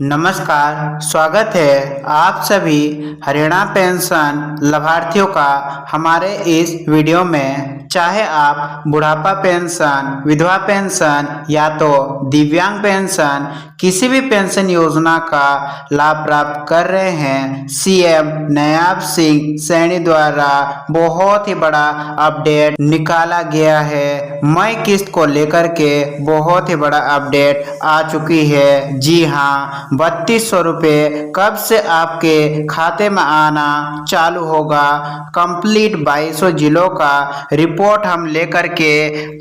नमस्कार, स्वागत है आप सभी हरियाणा पेंशन लाभार्थियों का हमारे इस वीडियो में। चाहे आप बुढ़ापा पेंशन, विधवा पेंशन या तो दिव्यांग पेंशन, किसी भी पेंशन योजना का लाभ प्राप्त कर रहे हैं, सीएम नायब सिंह सैनी द्वारा बहुत ही बड़ा अपडेट निकाला गया है। मई किस्त को लेकर के बहुत ही बड़ा अपडेट आ चुकी है। जी हाँ, 3200 रुपये कब से आपके खाते में आना चालू होगा। कंप्लीट 2200 जिलों का रिपोर्ट हम लेकर के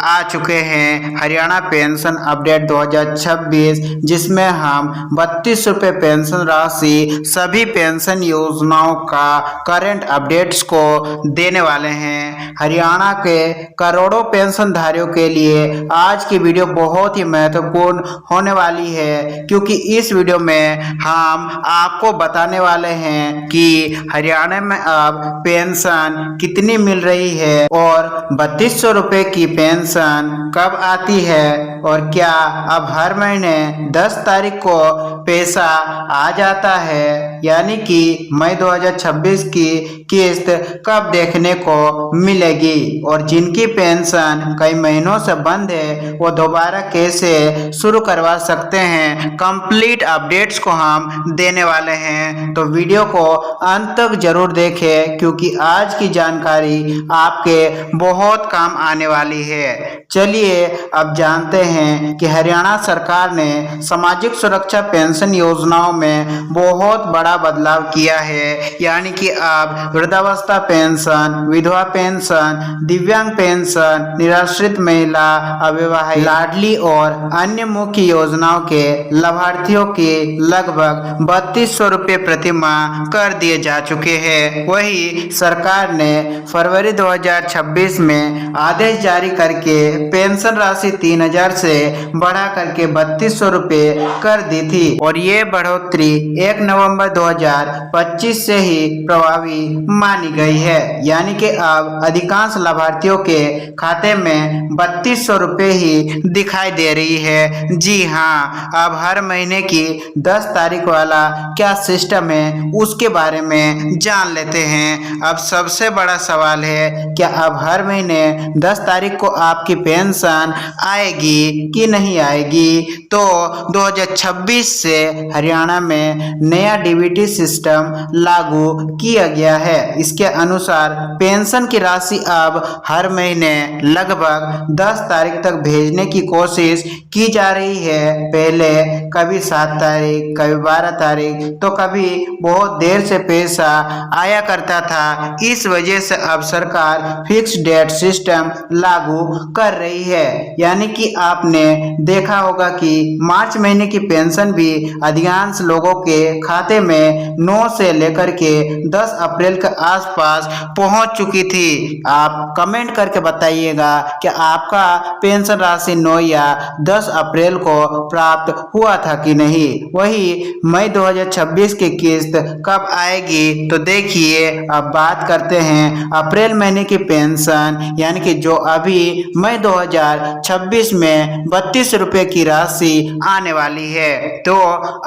आ चुके हैं। हरियाणा पेंशन अपडेट 2026, जिसमें हम 3200 रुपये पेंशन राशि सभी पेंशन योजनाओं का करंट अपडेट्स को देने वाले हैं। हरियाणा के करोड़ों पेंशनधारियों के लिए आज की वीडियो बहुत ही महत्वपूर्ण होने वाली है, क्योंकि इस वीडियो में हम आपको बताने वाले हैं कि हरियाणा में अब पेंशन कितनी मिल रही है और 3200 रुपये की पेंशन कब आती है और क्या अब हर महीने 10 तारीख को पैसा आ जाता है, यानी कि मई 2026 की किस्त कब देखने को मिलेगी और जिनकी पेंशन कई महीनों से बंद है वो दोबारा कैसे शुरू करवा सकते हैं। कंप्लीट अपडेट्स को हम देने वाले हैं, तो वीडियो को अंत तक जरूर देखें, क्योंकि आज की जानकारी आपके बहुत काम आने वाली है। चलिए अब जानते हैं कि हरियाणा सरकार ने सामाजिक सुरक्षा पेंशन योजनाओं में बहुत बड़ा बदलाव किया है, यानी कि अब वृद्धावस्था पेंशन, विधवा पेंशन, दिव्यांग पेंशन, निराश्रित महिला, अविवाहित, लाडली और अन्य मुख्य योजनाओं के लाभार्थियों की लगभग 3200 रुपये प्रति माह कर दिए जा चुके हैं। वही सरकार ने फरवरी 2026 में आदेश जारी करके पेंशन राशि 3000 से बढ़ा करके 3200 रुपये कर दी थी और ये बढ़ोतरी 1 नवंबर 2025 से ही प्रभावी मानी गई है, यानी कि अब अधिकांश लाभार्थियों के खाते में 3200 रुपये ही दिखाई दे रही है। जी हाँ, अब हर महीने की 10 तारीख वाला क्या सिस्टम है उसके बारे में जान लेते हैं। अब सबसे बड़ा सवाल है, क्या अब हर महीने 10 तारीख को आपकी पेंशन आएगी कि नहीं आएगी। तो 2026 से हरियाणा में नया डीबीटी सिस्टम लागू किया गया है। इसके अनुसार पेंशन की राशि अब हर महीने लगभग 10 तारीख तक भेजने की कोशिश की जा रही है। पहले कभी 7 तारीख, कभी 12 तारीख, तो कभी बहुत देर से पैसा आया करता था। इस वजह से अब सरकार फिक्स डेट सिस्टम लागू कर रही है, यानी कि आपने देखा होगा कि मार्च महीने की पेंशन भी अधिकांश लोगों के खाते में 9 से लेकर के 10 अप्रैल के आसपास पहुंच चुकी थी। आप कमेंट करके बताइएगा कि आपका पेंशन राशि 9 या 10 अप्रैल को प्राप्त हुआ था कि नहीं। वही मई 2026 की किस्त कब आएगी, तो देखिए अब बात करते हैं अप्रैल महीने की पेंशन, यानी कि जो अभी मई 2026 में 32 रुपये की राशि आने वाली है। तो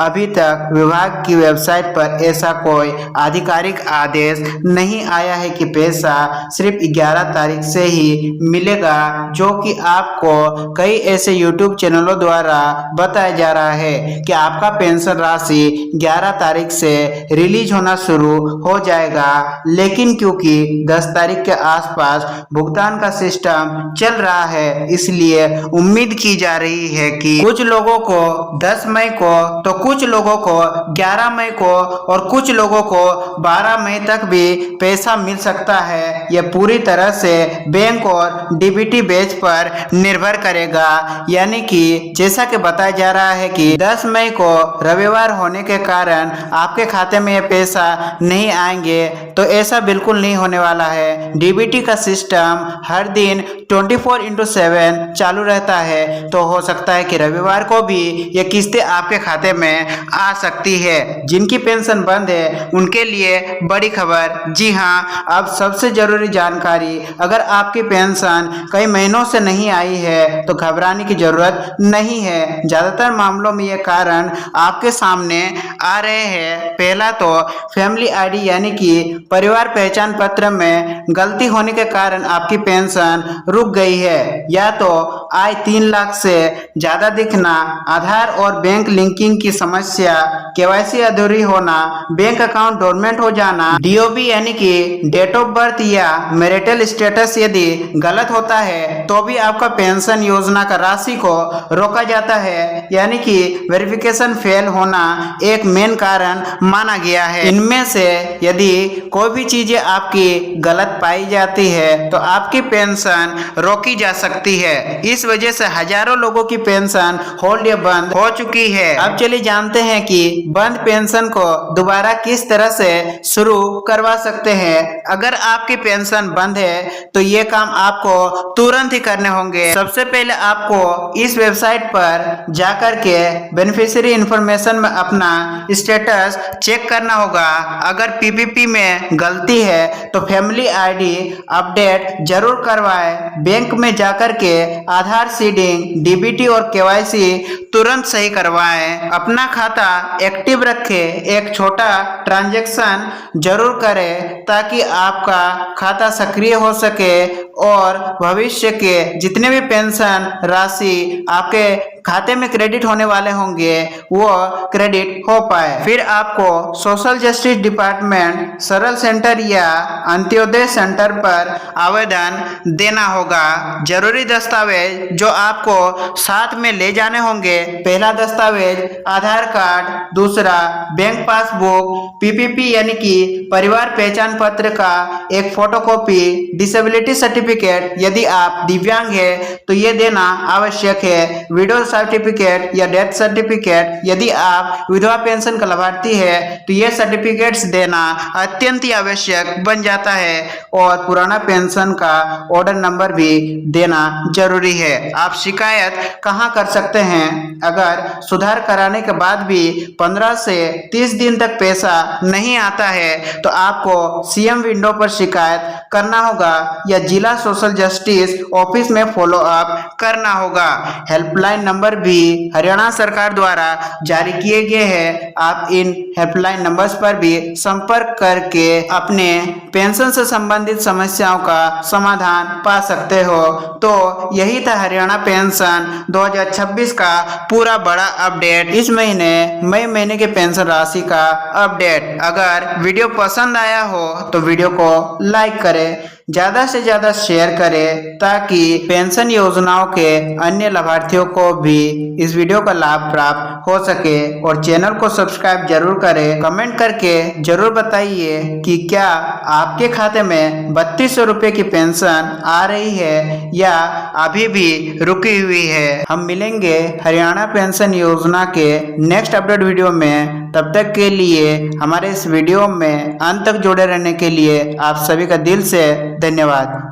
अभी तक विभाग की वेबसाइट पर ऐसा कोई आधिकारिक आदेश नहीं आया है कि पैसा सिर्फ 11 तारीख से ही मिलेगा, जो कि आपको कई ऐसे यूट्यूब चैनलों द्वारा बताया जा रहा है कि आपका पेंशन राशि 11 तारीख से रिलीज होना शुरू हो जाएगा। लेकिन क्योंकि 10 तारीख के आसपास भुगतान का सिस्टम चल रहा है, इसलिए उम्मीद की जा रही है कि कुछ लोगों को 10 मई को, तो कुछ लोगों को 11 मई को और कुछ लोगों को 12 मई तक भी पैसा मिल सकता है। यह पूरी तरह से बैंक और डीबीटी बेच पर निर्भर करेगा, यानी कि जैसा कि बताया जा रहा है कि 10 मई को रविवार होने के कारण आपके खाते में ये पैसा नहीं आएंगे, तो ऐसा बिल्कुल नहीं होने वाला है। डीबीटी का सिस्टम हर दिन 24/7 चालू रहता है, तो हो सकता है कि रविवार को भी ये किस्तें आपके खाते में आ सकती है। जिनकी पेंशन बंद है उनके लिए बड़ी खबर। जी हाँ, अब सबसे जरूरी जानकारी, अगर आपकी पेंशन कई महीनों से नहीं आई है तो घबराने की जरूरत नहीं है। ज्यादातर मामलों में ये कारण आपके सामने आ रहे हैं। पहला तो फैमिली आईडी यानी कि परिवार पहचान पत्र में गलती होने के कारण आपकी पेंशन रुक गई है, या तो आय 3 लाख से ज्यादा दिखना, आधार और बैंक लिंकिंग की समस्या, केवाईसी अधूरी होना, बैंक अकाउंट डोरमेंट हो जाना, डीओबी यानी कि डेट ऑफ बर्थ या मैरिटल स्टेटस यदि गलत होता है तो भी आपका पेंशन योजना का राशि को रोका जाता है, यानी कि वेरिफिकेशन फेल होना एक मेन कारण माना गया है। इनमें से यदि कोई भी चीजें आपकी गलत पाई जाती है तो आपकी पेंशन रोकी जा सकती है। इस वजह से हजारों लोगों की पेंशन होल्ड या बंद हो चुकी है। अब चलिए जानते हैं कि बंद पेंशन को दोबारा किस तरह से शुरू करवा सकते हैं। अगर आपकी पेंशन बंद है तो ये काम आपको तुरंत ही करने होंगे। सबसे पहले आपको इस वेबसाइट पर जाकर के बेनिफिशियरी इंफॉर्मेशन में अपना स्टेटस चेक करना होगा। अगर पीपीपी में गलती है तो फैमिली आईडी अपडेट जरूर करवाएं। बैंक में जाकर के आधार सीडिंग, डीबीटी और केवाईसी तुरंत सही करवाएं। अपना खाता एक्टिव रखें। एक छोटा ट्रांजैक्शन जरूर करें ताकि आपका खाता सक्रिय हो सके और भविष्य के जितने भी पेंशन राशि आपके खाते में क्रेडिट होने वाले होंगे वो क्रेडिट हो पाए। फिर आपको सोशल जस्टिस डिपार्टमेंट, सरल सेंटर या अंत्योदय सेंटर पर आवेदन देना होगा। जरूरी दस्तावेज जो आपको साथ में ले जाने होंगे, पहला दस्तावेज आधार कार्ड, दूसरा बैंक पासबुक, पीपीपी यानी कि परिवार पहचान पत्र का एक फोटोकॉपी, डिसेबिलिटी सर्टिफिकेट यदि आप दिव्यांग है तो ये देना आवश्यक है, विडो सर्टिफिकेट या डेथ सर्टिफिकेट यदि आप विधवा पेंशन का लाभार्थी है तो ये सर्टिफिकेट्स देना अत्यंत ही आवश्यक बन जाता है, और पुराना पेंशन का ऑर्डर नंबर भी देना जरूरी है। आप शिकायत कहाँ कर सकते हैं? अगर सुधार कराने के बाद भी 15 से 30 दिन तक पैसा नहीं आता है तो आपको सीएम विंडो पर शिकायत करना होगा या जिला सोशल जस्टिस ऑफिस में फॉलो अप करना होगा। हेल्पलाइन नंबर भी हरियाणा सरकार द्वारा जारी किए गए हैं। आप इन हेल्पलाइन नंबर्स पर भी संपर्क करके अपने पेंशन से संबंधित समस्याओं का समाधान पा सकते हो। तो यही था हरियाणा पेंशन 2026 का पूरा बड़ा अपडेट। इस महीने मई महीने के पेंशन राशि का अपडेट। अगर वीडियो पसंद आया हो तो वीडियो को लाइक करें, ज्यादा से ज्यादा शेयर करें ताकि पेंशन योजनाओं के अन्य लाभार्थियों को भी इस वीडियो का लाभ प्राप्त हो सके, और चैनल को सब्सक्राइब जरूर करें। कमेंट करके जरूर बताइए कि क्या आपके खाते में 3200 रुपये की पेंशन आ रही है या अभी भी रुकी हुई है। हम मिलेंगे हरियाणा पेंशन योजना के नेक्स्ट अपडेट वीडियो में। तब तक के लिए हमारे इस वीडियो में अंत तक जुड़े रहने के लिए आप सभी का दिल से धन्यवाद।